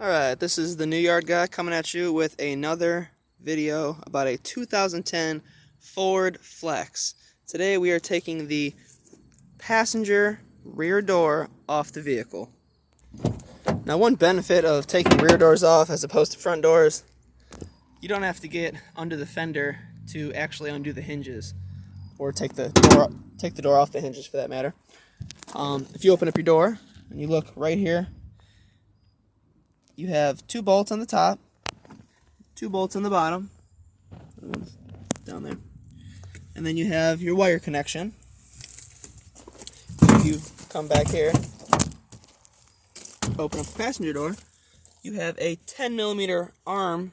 Alright, this is the New Yard Guy coming at you with another video about a 2010 Ford Flex. Today we are taking the passenger rear door off the vehicle. Now, one benefit of taking rear doors off as opposed to front doors, you don't have to get under the fender to actually undo the hinges, or take the door off the hinges for that matter. If you open up your door and you look right here, you have 2 bolts on the top, 2 bolts on the bottom, down there, and then you have your wire connection. If you come back here, open up the passenger door, you have a 10mm arm,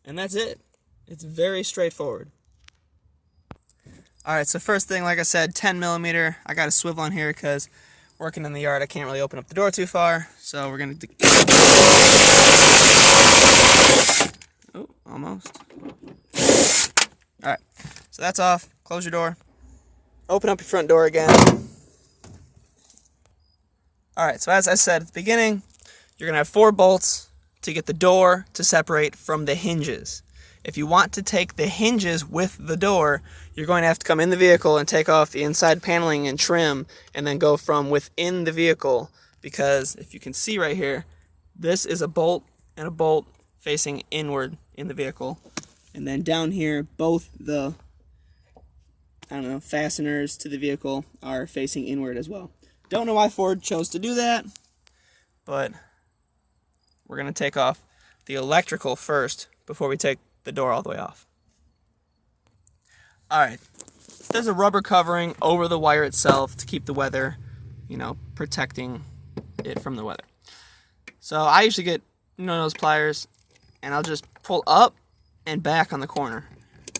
and that's it. It's very straightforward. Alright, so first thing, like I said, 10mm. I got a swivel on here because working in the yard, I can't really open up the door too far, so we're going to... Oh, almost. Alright, so that's off. Close your door. Open up your front door again. Alright, so as I said at the beginning, you're going to have 4 bolts to get the door to separate from the hinges. If you want to take the hinges with the door, you're going to have to come in the vehicle and take off the inside paneling and trim, and then go from within the vehicle, because if you can see right here, this is a bolt and a bolt facing inward in the vehicle. And then down here, both the, fasteners to the vehicle are facing inward as well. Don't know why Ford chose to do that, but we're going to take off the electrical first before we take the door all the way off. Alright, there's a rubber covering over the wire itself to keep the weather, protecting it from the weather. So I usually get those pliers, and I'll just pull up and back on the corner,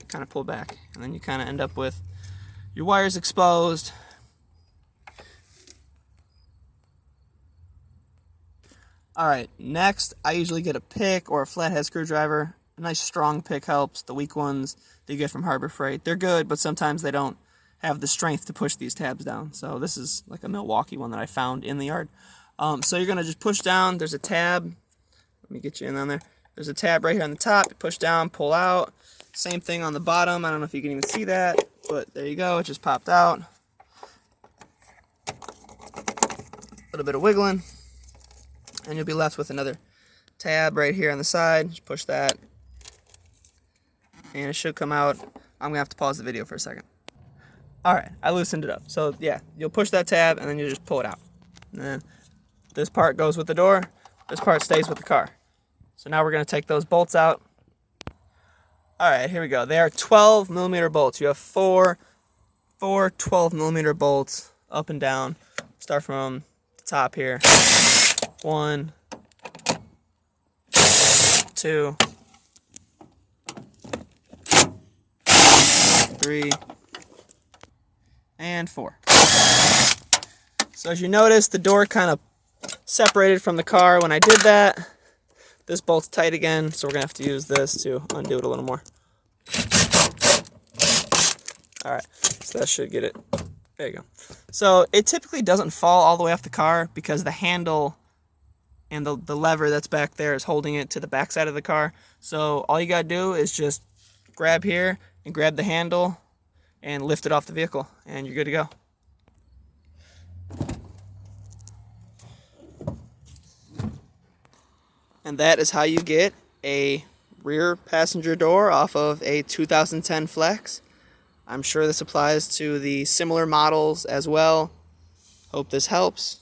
kind of pull back, and then you kind of end up with your wires exposed. Alright, next I usually get a pick or a flathead screwdriver. A nice strong pick helps. The weak ones that you get from Harbor Freight, they're good, but sometimes they don't have the strength to push these tabs down. So this is like a Milwaukee one that I found in the yard. So you're going to just push down. There's a tab. Let me get you in on there. There's a tab right here on the top. You push down, pull out. Same thing on the bottom. I don't know if you can even see that, but there you go. It just popped out. A little bit of wiggling, and you'll be left with another tab right here on the side. Just push that, and it should come out. I'm going to have to pause the video for a second. Alright, I loosened it up. So yeah, you'll push that tab, and then you just pull it out. And then this part goes with the door. This part stays with the car. So now we're going to take those bolts out. Alright, here we go. They are 12mm bolts. You have four 12mm bolts up and down. Start from the top here. 1, 2, 3, and 4. So as you notice, the door kind of separated from the car when I did that. This bolt's tight again, so we're going to have to use this to undo it a little more. Alright, so that should get it. There you go. So it typically doesn't fall all the way off the car because the handle and the lever that's back there is holding it to the back side of the car. So all you got to do is just grab here and grab the handle and lift it off the vehicle, and you're good to go. And that is how you get a rear passenger door off of a 2010 Flex. I'm sure this applies to the similar models as well. Hope this helps.